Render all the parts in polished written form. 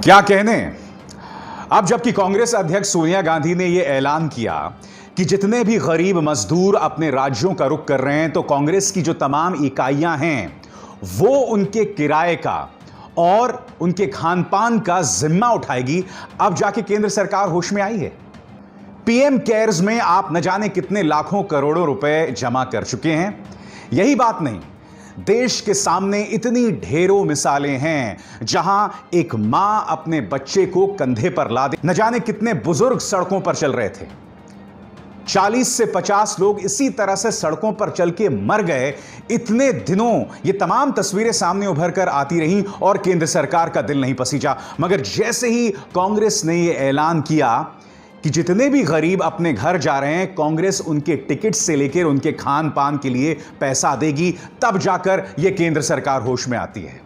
क्या कहने। अब जबकि कांग्रेस अध्यक्ष सोनिया गांधी ने यह ऐलान किया कि जितने भी गरीब मजदूर अपने राज्यों का रुख कर रहे हैं, तो कांग्रेस की जो तमाम इकाइयां हैं वो उनके किराए का और उनके खान पान का जिम्मा उठाएगी। अब जाके केंद्र सरकार होश में आई है। पीएम केयर्स में आप न जाने कितने लाखों करोड़ों रुपए जमा कर चुके हैं। यही बात नहीं, देश के सामने इतनी ढेरों मिसालें हैं जहां एक मां अपने बच्चे को कंधे पर लादे। न जाने कितने बुजुर्ग सड़कों पर चल रहे थे। 40 से 50 लोग इसी तरह से सड़कों पर चल के मर गए। इतने दिनों ये तमाम तस्वीरें सामने उभर कर आती रहीं और केंद्र सरकार का दिल नहीं पसीजा। मगर जैसे ही कांग्रेस ने यह ऐलान किया कि जितने भी गरीब अपने घर जा रहे हैं, कांग्रेस उनके टिकट से लेकर उनके खान पान के लिए पैसा देगी, तब जाकर यह केंद्र सरकार होश में आती है।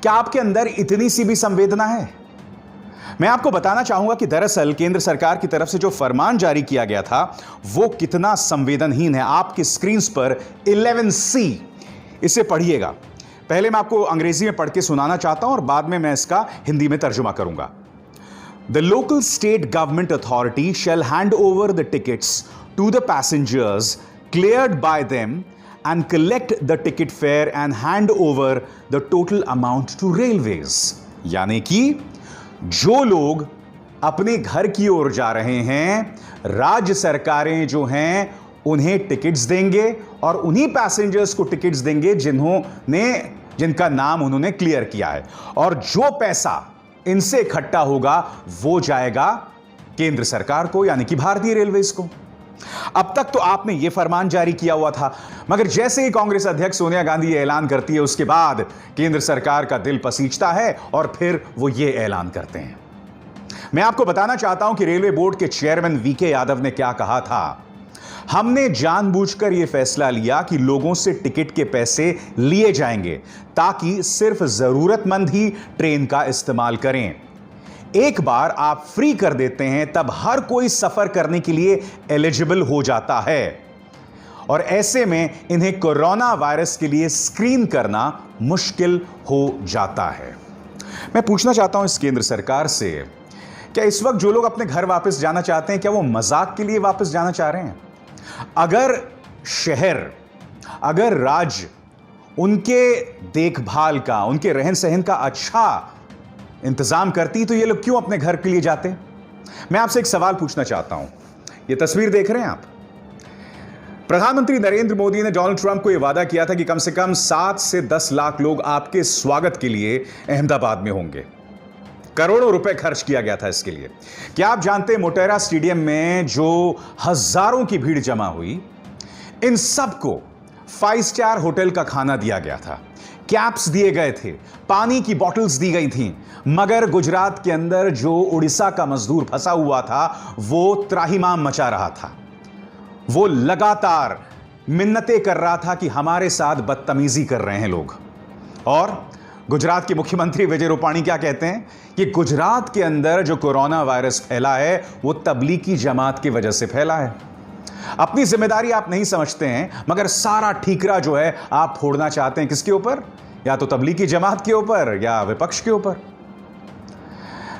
क्या आपके अंदर इतनी सी भी संवेदना है? मैं आपको बताना चाहूंगा कि दरअसल केंद्र सरकार की तरफ से जो फरमान जारी किया गया था वो कितना संवेदनहीन है। आपकी स्क्रीन पर 11C, इसे पढ़िएगा। पहले मैं आपको अंग्रेजी में पढ़ के सुनाना चाहता हूं और बाद में मैं इसका हिंदी में तर्जुमा करूंगा। The local state government authority shall hand over the tickets to the passengers cleared by them and collect the ticket fare and hand over the total amount to railways। यानी कि जो लोग अपने घर की ओर जा रहे हैं, राज्य सरकारें जो हैं उन्हें टिकट्स देंगे और उन्हीं पैसेंजर्स को टिकट्स देंगे जिनका नाम उन्होंने क्लियर किया है, और जो पैसा इनसे इकट्ठा होगा वो जाएगा केंद्र सरकार को, यानी कि भारतीय रेलवेज को। अब तक तो आपने यह फरमान जारी किया हुआ था, मगर जैसे ही कांग्रेस अध्यक्ष सोनिया गांधी ये ऐलान करती है, उसके बाद केंद्र सरकार का दिल पसीजता है और फिर वो ये ऐलान करते हैं। मैं आपको बताना चाहता हूं कि रेलवे बोर्ड के चेयरमैन वीके यादव ने क्या कहा था। हमने जानबूझकर यह फैसला लिया कि लोगों से टिकट के पैसे लिए जाएंगे ताकि सिर्फ जरूरतमंद ही ट्रेन का इस्तेमाल करें। एक बार आप फ्री कर देते हैं तब हर कोई सफर करने के लिए एलिजिबल हो जाता है, और ऐसे में इन्हें कोरोना वायरस के लिए स्क्रीन करना मुश्किल हो जाता है। मैं पूछना चाहता हूं इस केंद्र सरकार से, क्या इस वक्त जो लोग अपने घर वापस जाना चाहते हैं, क्या वो मजाक के लिए वापस जाना चाह रहे हैं? अगर शहर, अगर राज्य उनके देखभाल का, उनके रहन सहन का अच्छा इंतजाम करती, तो ये लोग क्यों अपने घर के लिए जाते? मैं आपसे एक सवाल पूछना चाहता हूं। ये तस्वीर देख रहे हैं आप? प्रधानमंत्री नरेंद्र मोदी ने डोनाल्ड ट्रंप को यह वादा किया था कि कम से कम 7 से 10 लाख लोग आपके स्वागत के लिए अहमदाबाद में होंगे। करोड़ों रुपए खर्च किया गया था इसके लिए। क्या आप जानते हैं मोटेरा स्टेडियम में जो हजारों की भीड़ जमा हुई, इन सबको 5 स्टार होटल का खाना दिया गया था, कैप्स दिए गए थे, पानी की बॉटल्स दी गई थीं। मगर गुजरात के अंदर जो उड़ीसा का मजदूर फंसा हुआ था वो त्राहिमाम मचा रहा था। वो लगातार मिन्नतें कर रहा था कि हमारे साथ बदतमीजी कर रहे हैं लोग। और गुजरात के मुख्यमंत्री विजय रूपाणी क्या कहते हैं कि गुजरात के अंदर जो कोरोना वायरस फैला है वो तबलीगी जमात की वजह से फैला है। अपनी जिम्मेदारी आप नहीं समझते हैं, मगर सारा ठीकरा जो है आप फोड़ना चाहते हैं किसके ऊपर? या तो तबलीगी जमात के ऊपर या विपक्ष के ऊपर।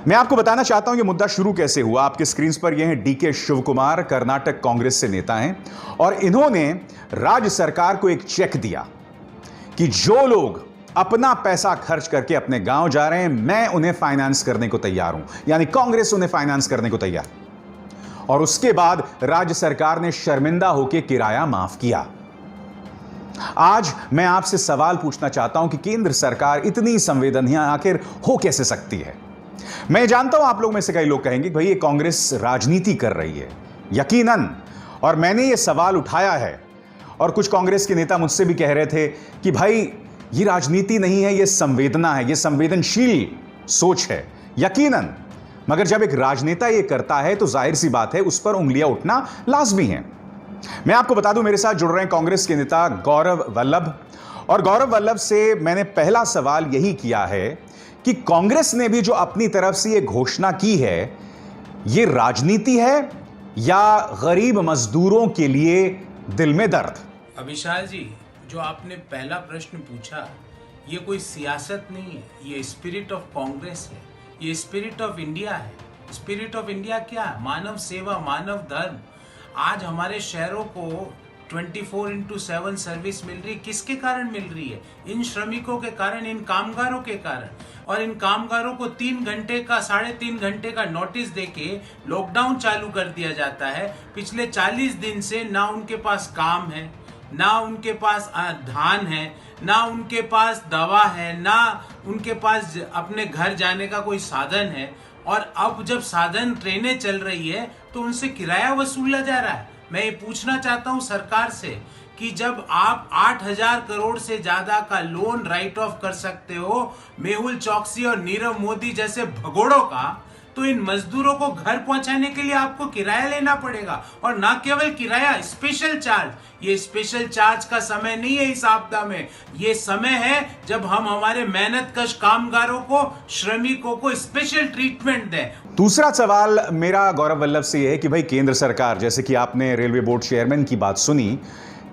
मैं आपको बताना चाहता हूं ये मुद्दा शुरू कैसे हुआ। आपके स्क्रीन पर यह हैं डीके शिव कुमार, कर्नाटक कांग्रेस से नेता हैं, और इन्होंने राज्य सरकार को एक चेक दिया कि जो लोग अपना पैसा खर्च करके अपने गांव जा रहे हैं, मैं उन्हें फाइनेंस करने को तैयार हूं, यानी कांग्रेस उन्हें फाइनेंस करने को तैयार। और उसके बाद राज्य सरकार ने शर्मिंदा होकर किराया माफ किया। आज मैं आपसे सवाल पूछना चाहता हूं कि केंद्र सरकार इतनी संवेदनहीन आखिर हो कैसे सकती है? मैं जानता हूं आप लोग में से कई लोग कहेंगे भाई ये कांग्रेस राजनीति कर रही है। यकीनन, और मैंने ये सवाल उठाया है, और कुछ कांग्रेस के नेता मुझसे भी कह रहे थे कि भाई ये राजनीति नहीं है, ये संवेदना है, ये संवेदनशील सोच है। यकीनन, मगर जब एक राजनेता ये करता है तो जाहिर सी बात है उस पर उंगलियां उठना लाजमी है। मैं आपको बता दूं, मेरे साथ जुड़ रहे हैं कांग्रेस के नेता गौरव वल्लभ, और गौरव वल्लभ से मैंने पहला सवाल यही किया है कि कांग्रेस ने भी जो अपनी तरफ से ये घोषणा की है, ये राजनीति है या गरीब मजदूरों के लिए दिल में दर्द? अभिशाल जी, जो आपने पहला प्रश्न पूछा, ये कोई सियासत नहीं है, ये स्पिरिट ऑफ कांग्रेस है। ये स्पिरिट ऑफ इंडिया है। स्पिरिट ऑफ इंडिया क्या है? मानव सेवा, मानव धर्म। आज हमारे शहरों को 24/7 सर्विस मिल रही, किसके कारण मिल रही है? इन श्रमिकों के कारण, इन कामगारों के कारण। और इन कामगारों को 3 घंटे का, 3.5 घंटे का नोटिस देके लॉकडाउन चालू कर दिया जाता है। पिछले 40 दिन से ना उनके पास काम है, ना उनके पास धान है, ना उनके पास दवा है, ना उनके पास अपने घर जाने का कोई साधन है। और अब जब साधन, ट्रेनें चल रही है, तो उनसे किराया वसूला जा रहा है। मैं ये पूछना चाहता हूं सरकार से कि जब आप 8,000 करोड़ से ज्यादा का लोन राइट ऑफ कर सकते हो मेहुल चौकसी और नीरव मोदी जैसे भगोड़ों का, तो इन मजदूरों को घर पहुंचाने के लिए आपको किराया लेना पड़ेगा। और ना केवल किराया, स्पेशल चार्ज। ये स्पेशल चार्ज का समय नहीं है इस आपदा में। ये समय है जब हम हमारे मेहनतकश कामगारों को, श्रमिकों को स्पेशल ट्रीटमेंट दें। दूसरा सवाल मेरा गौरव वल्लभ से यह है कि भाई केंद्र सरकार, जैसे कि आपने रेलवे बोर्ड चेयरमैन की बात सुनी,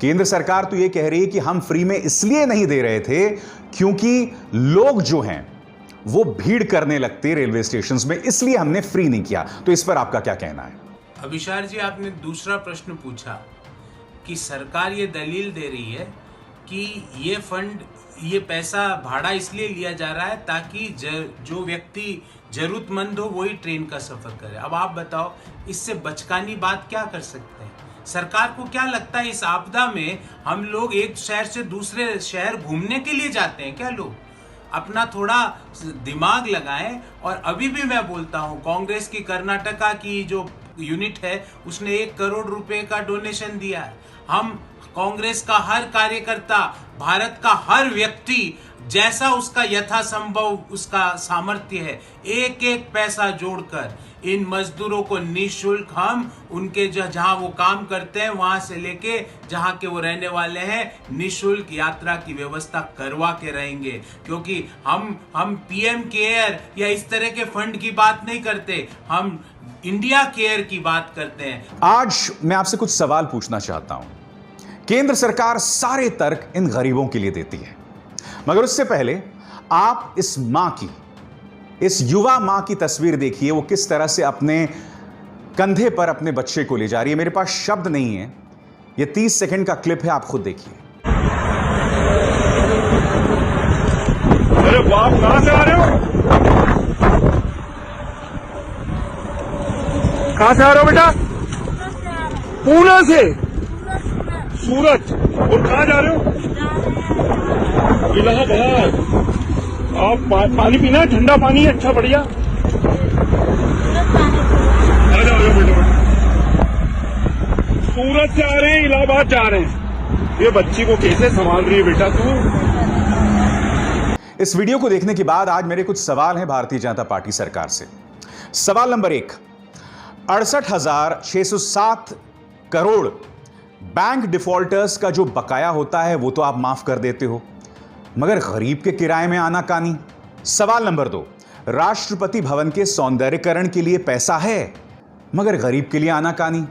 केंद्र सरकार तो यह कह रही है कि हम फ्री में इसलिए नहीं दे रहे थे क्योंकि लोग जो हैं वो भीड़ करने लगते रेलवे स्टेशंस में, इसलिए हमने फ्री नहीं किया। तो इस पर आपका क्या कहना है? अभिशार जी, आपने दूसरा प्रश्न पूछा कि सरकार ये दलील दे रही है कि ये फंड, ये पैसा भाड़ा इसलिए लिया जा रहा है ताकि जो व्यक्ति जरूरतमंद हो वही ट्रेन का सफर करे। अब आप बताओ, इससे बचकानी बात क्या कर सकते हैं? सरकार को क्या लगता है इस आपदा में हम लोग एक शहर से दूसरे शहर घूमने के लिए जाते हैं क्या? लोग अपना थोड़ा दिमाग लगाएं। और अभी भी मैं बोलता हूं, कांग्रेस की कर्नाटका की जो यूनिट है उसने 1 करोड़ रुपए का डोनेशन दिया है। हम कांग्रेस का हर कार्यकर्ता, भारत का हर व्यक्ति, जैसा उसका यथासंभव उसका सामर्थ्य है, एक एक पैसा जोड़कर इन मजदूरों को निःशुल्क हम उनके जहां वो काम करते हैं वहां से लेके जहां के वो रहने वाले हैं निःशुल्क यात्रा की व्यवस्था करवा के रहेंगे। क्योंकि हम पीएम केयर या इस तरह के फंड की बात नहीं करते, हम इंडिया केयर की बात करते हैं। आज मैं आपसे कुछ सवाल पूछना चाहता हूं। केंद्र सरकार सारे तर्क इन गरीबों के लिए देती है, मगर उससे पहले आप इस मां की, इस युवा मां की तस्वीर देखिए, वो किस तरह से अपने कंधे पर अपने बच्चे को ले जा रही है। मेरे पास शब्द नहीं है, ये 30 सेकंड का क्लिप है, आप खुद देखिए। अरे बाप, कहां से आ रहे हो? कहां से आ रहे हो बेटा? पूना से। सूरत। और कहां जा रहे हो? इलाहाबाद। आप पानी पीना है? ठंडा पानी है, अच्छा बढ़िया। आ जाओ बेटा। सूरत से आ रहे हैं, इलाहाबाद जा रहे हैं। ये बच्ची को कैसे संभाल रही है बेटा तू? इस वीडियो को देखने के बाद आज मेरे कुछ सवाल हैं भारतीय जनता पार्टी सरकार से। सवाल नंबर 1, 68,607 करोड़ बैंक डिफॉल्टर्स का जो बकाया होता है वो तो आप माफ कर देते हो, मगर गरीब के किराए में आना कानी। सवाल नंबर 2, राष्ट्रपति भवन के सौंदर्यीकरण के लिए पैसा है, मगर गरीब के लिए आना कानी।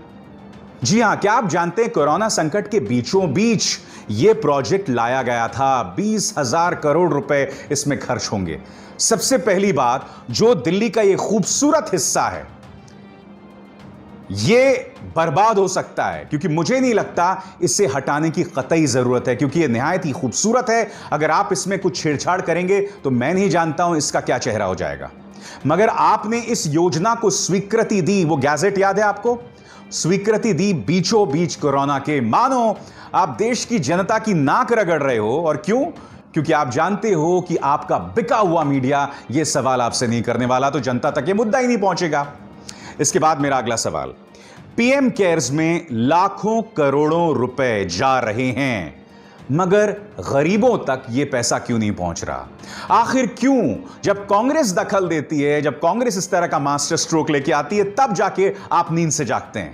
जी हां, क्या आप जानते हैं कोरोना संकट के बीचों बीच यह प्रोजेक्ट लाया गया था, 20,000 करोड़ रुपए इसमें खर्च होंगे। सबसे पहली बात, जो दिल्ली का यह खूबसूरत हिस्सा है ये बर्बाद हो सकता है, क्योंकि मुझे नहीं लगता इसे हटाने की कतई जरूरत है, क्योंकि यह निहायत ही खूबसूरत है। अगर आप इसमें कुछ छेड़छाड़ करेंगे तो मैं नहीं जानता हूं इसका क्या चेहरा हो जाएगा। मगर आपने इस योजना को स्वीकृति दी, वो गैजेट याद है आपको? स्वीकृति दी बीचों बीच कोरोना के। मानो आप देश की जनता की नाक रगड़ रहे हो। और क्यों? क्योंकि आप जानते हो कि आपका बिका हुआ मीडिया यह सवाल आपसे नहीं करने वाला, तो जनता तक यह मुद्दा ही नहीं पहुंचेगा। इसके बाद मेरा अगला सवाल, पीएम केयर्स में लाखों करोड़ों रुपए जा रहे हैं, मगर गरीबों तक यह पैसा क्यों नहीं पहुंच रहा? आखिर क्यों? जब कांग्रेस दखल देती है, जब कांग्रेस इस तरह का मास्टर स्ट्रोक लेके आती है, तब जाके आप नींद से जागते हैं।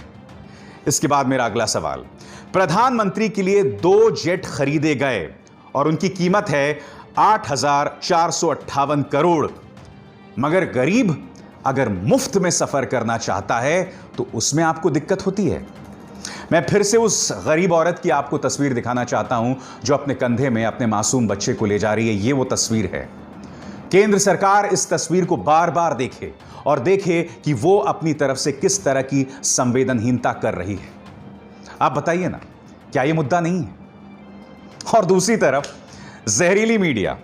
इसके बाद मेरा अगला सवाल, प्रधानमंत्री के लिए 2 जेट खरीदे गए और उनकी कीमत है 8,458 करोड़, मगर गरीब अगर मुफ्त में सफर करना चाहता है तो उसमें आपको दिक्कत होती है। मैं फिर से उस गरीब औरत की आपको तस्वीर दिखाना चाहता हूं जो अपने कंधे में अपने मासूम बच्चे को ले जा रही है। ये वो तस्वीर है। केंद्र सरकार इस तस्वीर को बार बार देखे और देखे कि वो अपनी तरफ से किस तरह की संवेदनहीनता कर रही है। आप बताइए ना, क्या ये मुद्दा नहीं है? और दूसरी तरफ जहरीली मीडिया।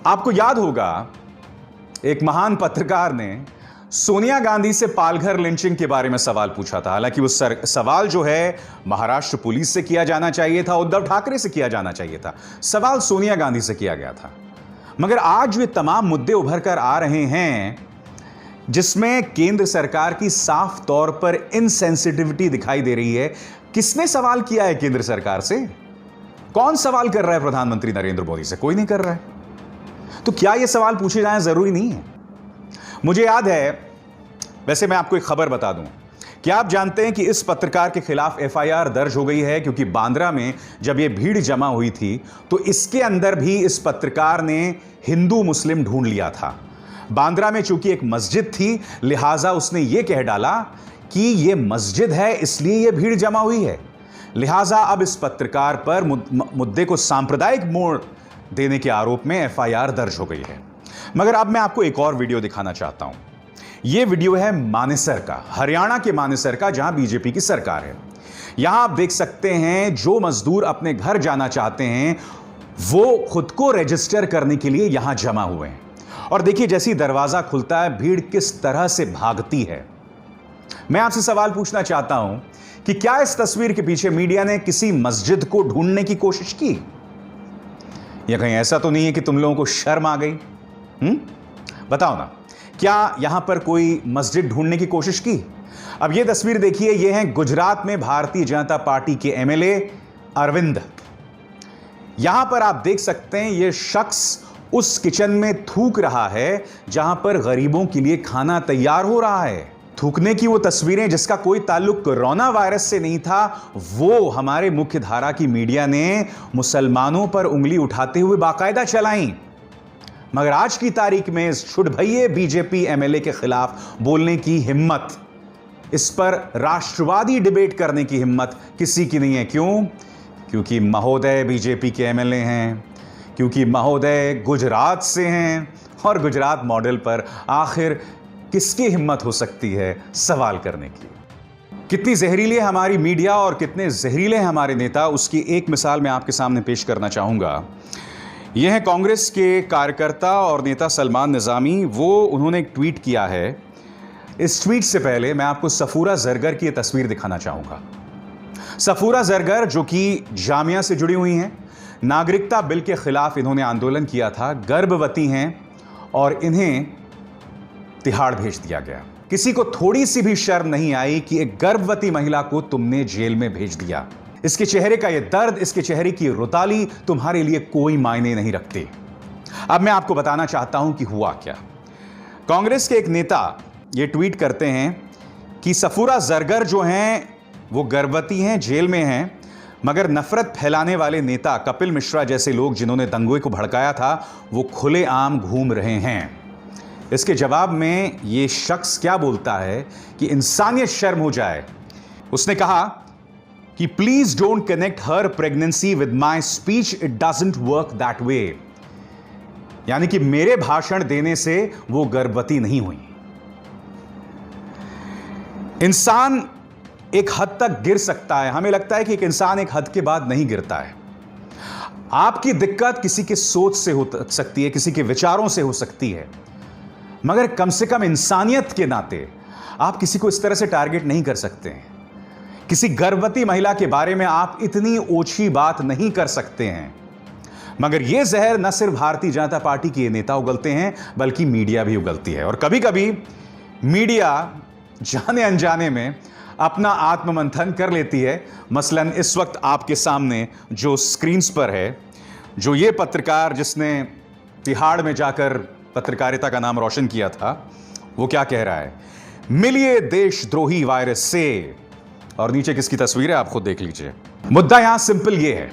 आपको याद होगा एक महान पत्रकार ने सोनिया गांधी से पालघर लिंचिंग के बारे में सवाल पूछा था। हालांकि वो सवाल जो है महाराष्ट्र पुलिस से किया जाना चाहिए था, उद्धव ठाकरे से किया जाना चाहिए था। सवाल सोनिया गांधी से किया गया था। मगर आज वे तमाम मुद्दे उभर कर आ रहे हैं जिसमें केंद्र सरकार की साफ तौर पर इनसेंसिटिविटी दिखाई दे रही है। किसने सवाल किया है केंद्र सरकार से? कौन सवाल कर रहा है प्रधानमंत्री नरेंद्र मोदी से? कोई नहीं कर रहा है। तो क्या यह सवाल पूछे जाएं जरूरी नहीं है? मुझे याद है, वैसे मैं आपको एक खबर बता दूं, क्या आप जानते हैं कि इस पत्रकार के खिलाफ एफआईआर दर्ज हो गई है? क्योंकि बांद्रा में जब यह भीड़ जमा हुई थी तो इसके अंदर भी इस पत्रकार ने हिंदू मुस्लिम ढूंढ लिया था। बांद्रा में चूंकि एक मस्जिद थी, लिहाजा उसने यह कह डाला कि यह मस्जिद है इसलिए यह भीड़ जमा हुई है। लिहाजा अब इस पत्रकार पर मुद्दे को सांप्रदायिक मोड़ देने के आरोप में एफआईआर दर्ज हो गई है। मगर अब मैं आपको एक और वीडियो दिखाना चाहता हूं। यह वीडियो है मानेसर का, हरियाणा के मानेसर का, जहां बीजेपी की सरकार है। यहां आप देख सकते हैं जो मजदूर अपने घर जाना चाहते हैं वो खुद को रजिस्टर करने के लिए यहां जमा हुए हैं। और देखिए, जैसे दरवाजा खुलता है भीड़ किस तरह से भागती है। मैं आपसे सवाल पूछना चाहता हूं कि क्या इस तस्वीर के पीछे मीडिया ने किसी मस्जिद को ढूंढने की कोशिश की, या कहीं ऐसा तो नहीं है कि तुम लोगों को शर्म आ गई? बताओ ना, क्या यहां पर कोई मस्जिद ढूंढने की कोशिश की? अब यह तस्वीर देखिए, यह है गुजरात में भारतीय जनता पार्टी के एमएलए अरविंद। यहां पर आप देख सकते हैं यह शख्स उस किचन में थूक रहा है जहां पर गरीबों के लिए खाना तैयार हो रहा है। थूकने की वो तस्वीरें जिसका कोई ताल्लुक कोरोना वायरस से नहीं था, वो हमारे मुख्य धारा की मीडिया ने मुसलमानों पर उंगली उठाते हुए बाकायदा चलाई। मगर आज की तारीख में इस छुटभइये बीजेपी एमएलए के खिलाफ बोलने की हिम्मत, इस पर राष्ट्रवादी डिबेट करने की हिम्मत किसी की नहीं है। क्यों? क्योंकि महोदय बीजेपी के एमएलए हैं, क्योंकि महोदय गुजरात से हैं, और गुजरात मॉडल पर आखिर किसकी हिम्मत हो सकती है सवाल करने की? कितनी जहरीली है हमारी मीडिया और कितने जहरीले हैं हमारे नेता, उसकी एक मिसाल मैं आपके सामने पेश करना चाहूँगा। यह है कांग्रेस के कार्यकर्ता और नेता सलमान निज़ामी। उन्होंने एक ट्वीट किया है। इस ट्वीट से पहले मैं आपको सफूरा जरगर की यह तस्वीर दिखाना चाहूँगा। सफूरा जरगर जो कि जामिया से जुड़ी हुई हैं, नागरिकता बिल के खिलाफ इन्होंने आंदोलन किया था, गर्भवती हैं और इन्हें तिहाड़ भेज दिया गया। किसी को थोड़ी सी भी शर्म नहीं आई कि एक गर्भवती महिला को तुमने जेल में भेज दिया। इसके चेहरे का यह दर्द, इसके चेहरे की रुताली तुम्हारे लिए कोई मायने नहीं रखते। अब मैं आपको बताना चाहता हूं कि हुआ क्या। कांग्रेस के एक नेता यह ट्वीट करते हैं कि सफूरा जरगर जो हैं वो गर्भवती हैं, जेल में हैं, मगर नफरत फैलाने वाले नेता कपिल मिश्रा जैसे लोग जिन्होंने दंगे को भड़काया था वो खुलेआम घूम रहे हैं। इसके जवाब में ये शख्स क्या बोलता है कि इंसानियत शर्म हो जाए। उसने कहा कि please don't connect her pregnancy with my speech, it doesn't work that way. यानी कि मेरे भाषण देने से वो गर्भवती नहीं हुई। इंसान एक हद तक गिर सकता है, हमें लगता है कि एक इंसान एक हद के बाद नहीं गिरता है। आपकी दिक्कत किसी के सोच से हो सकती है, किसी के विचारों से हो सकती है, मगर कम से कम इंसानियत के नाते आप किसी को इस तरह से टारगेट नहीं कर सकते हैं। किसी गर्भवती महिला के बारे में आप इतनी ओछी बात नहीं कर सकते हैं। मगर यह जहर न सिर्फ भारतीय जनता पार्टी के नेता उगलते हैं बल्कि मीडिया भी उगलती है। और कभी कभी मीडिया जाने अनजाने में अपना आत्ममंथन कर लेती है। मसलन इस वक्त आपके सामने जो स्क्रीन्स पर है, जो ये पत्रकार जिसने तिहाड़ में जाकर पत्रकारिता का नाम रोशन किया था, वो क्या कह रहा है? मिलिए देशद्रोही वायरस से। और नीचे किसकी तस्वीर है आप खुद देख लीजिए। मुद्दा यहां सिंपल ये है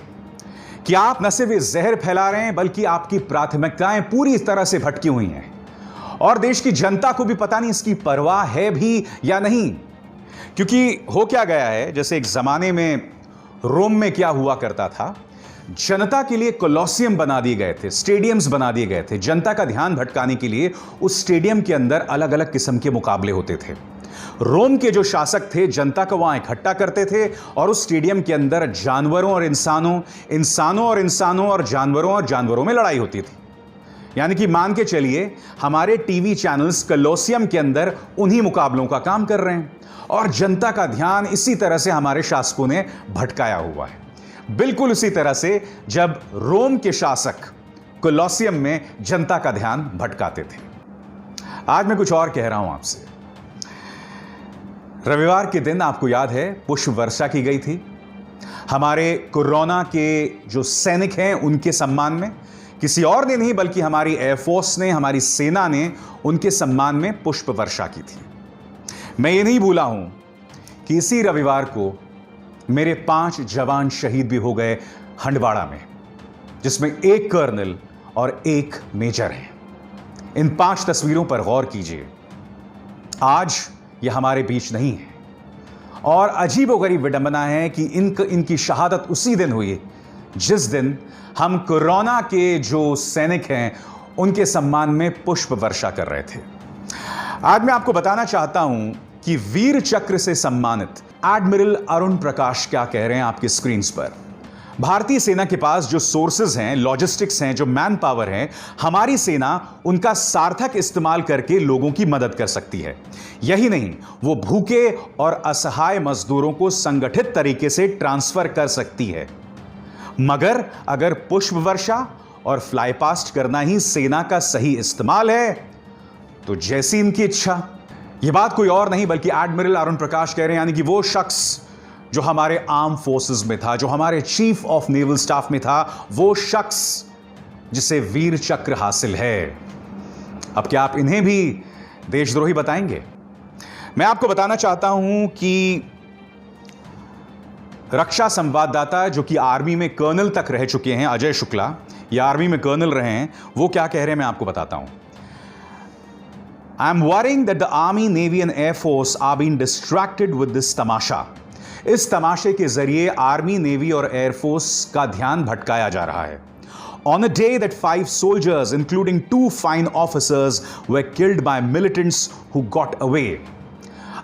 कि आप न सिर्फ इस जहर फैला रहे हैं बल्कि आपकी प्राथमिकताएं पूरी तरह से भटकी हुई हैं और देश की जनता को भी पता नहीं इसकी परवाह है भी या नहीं। क्योंकि हो क्या गया है, जैसे एक जमाने में रोम में क्या हुआ करता था, जनता के लिए कोलोसियम बना दिए गए थे, स्टेडियम्स बना दिए गए थे। जनता का ध्यान भटकाने के लिए उस स्टेडियम के अंदर अलग अलग किस्म के मुकाबले होते थे। रोम के जो शासक थे जनता को वहां इकट्ठा करते थे और उस स्टेडियम के अंदर जानवरों और इंसानों, इंसानों और इंसानों और जानवरों में लड़ाई होती थी। यानी कि मान के चलिए हमारे टीवी चैनल्स कोलोसियम के अंदर उन्हीं मुकाबलों का काम कर रहे हैं और जनता का ध्यान इसी तरह से हमारे शासकों ने भटकाया हुआ है। बिल्कुल उसी तरह से जब रोम के शासक कोलोसियम में जनता का ध्यान भटकाते थे। आज मैं कुछ और कह रहा हूं आपसे। रविवार के दिन आपको याद है पुष्प वर्षा की गई थी हमारे कोरोना के जो सैनिक हैं उनके सम्मान में। किसी और ने नहीं बल्कि हमारी एयरफोर्स ने, हमारी सेना ने उनके सम्मान में पुष्प वर्षा की थी। मैं ये नहीं भूला हूं कि इसी रविवार को मेरे 5 जवान शहीद भी हो गए हंडवाड़ा में, जिसमें 1 कर्नल और 1 मेजर है। इन 5 तस्वीरों पर गौर कीजिए। आज ये हमारे बीच नहीं है और अजीबोगरीब विडंबना है कि इनकी शहादत उसी दिन हुई जिस दिन हम कोरोना के जो सैनिक हैं उनके सम्मान में पुष्प वर्षा कर रहे थे। आज मैं आपको बताना चाहता हूं कि वीर चक्र से सम्मानित एडमिरल अरुण प्रकाश क्या कह रहे हैं आपकी स्क्रीन पर। भारतीय सेना के पास जो सोर्सेज हैं, लॉजिस्टिक्स हैं, जो मैन पावर है, हमारी सेना उनका सार्थक इस्तेमाल करके लोगों की मदद कर सकती है। यही नहीं, वो भूखे और असहाय मजदूरों को संगठित तरीके से ट्रांसफर कर सकती है। मगर अगर पुष्प वर्षा और फ्लाई पास्ट करना ही सेना का सही इस्तेमाल है तो जैसी इनकी इच्छा। यह बात कोई और नहीं बल्कि एडमिरल अरुण प्रकाश कह रहे हैं, यानी कि वो शख्स जो हमारे आर्म फोर्सेस में था, जो हमारे चीफ ऑफ नेवल स्टाफ में था, वो शख्स जिसे वीर चक्र हासिल है। अब क्या आप इन्हें भी देशद्रोही बताएंगे? मैं आपको बताना चाहता हूं कि रक्षा संवाददाता जो कि आर्मी में कर्नल तक रह चुके हैं, अजय शुक्ला, या आर्मी में कर्नल रहे हैं, वो क्या कह रहे हैं मैं आपको बताता हूं। I am worrying that the army, navy and air force are being distracted with this तमाशा। इस तमाशे के जरिए आर्मी, नेवी और एयरफोर्स का ध्यान भटकाया जा रहा है। On a day that 5 soldiers, including 2 fine officers, were killed by militants who got away.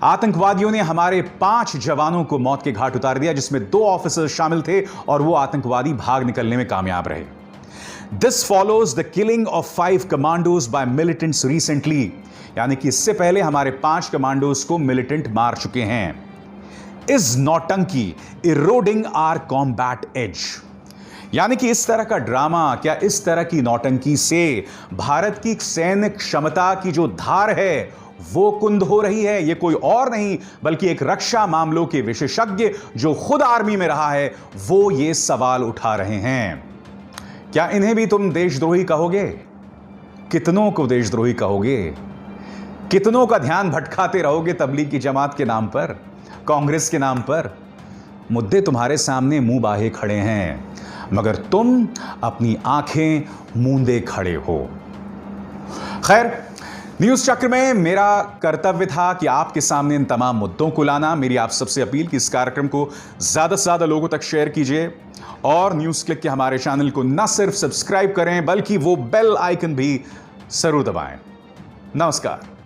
आतंकवादियों ने हमारे 5 जवानों को मौत के घाट उतार दिया, जिसमें 2 ऑफिसर्स शामिल थे और वो आतंकवादी भाग निकलने में कामयाब रहे। This follows the killing of 5 commandos by militants recently. यानी कि इससे पहले हमारे 5 कमांडोज को मिलिटेंट मार चुके हैं। Is नौटंकी eroding our combat edge? यानी कि इस तरह का ड्रामा, क्या इस तरह की नौटंकी से भारत की सैन्य क्षमता की जो धार है वो कुंद हो रही है? ये कोई और नहीं बल्कि एक रक्षा मामलों के विशेषज्ञ जो खुद आर्मी में रहा है वो ये सवाल उठा रहे हैं। क्या इन्हें भी तुम देशद्रोही कहोगे? कितनों को देशद्रोही कहोगे? कितनों का ध्यान भटकाते रहोगे तबलीग की जमात के नाम पर, कांग्रेस के नाम पर? मुद्दे तुम्हारे सामने मुंह बाहे खड़े हैं मगर तुम अपनी आंखें मूंदे खड़े हो। खैर, न्यूज चक्र में मेरा कर्तव्य था कि आपके सामने इन तमाम मुद्दों को लाना। मेरी आप सबसे अपील कि इस कार्यक्रम को ज्यादा से ज्यादा लोगों तक शेयर कीजिए और न्यूज क्लिक के हमारे चैनल को न सिर्फ सब्सक्राइब करें बल्कि वो बेल आइकन भी जरूर दबाएं। नमस्कार।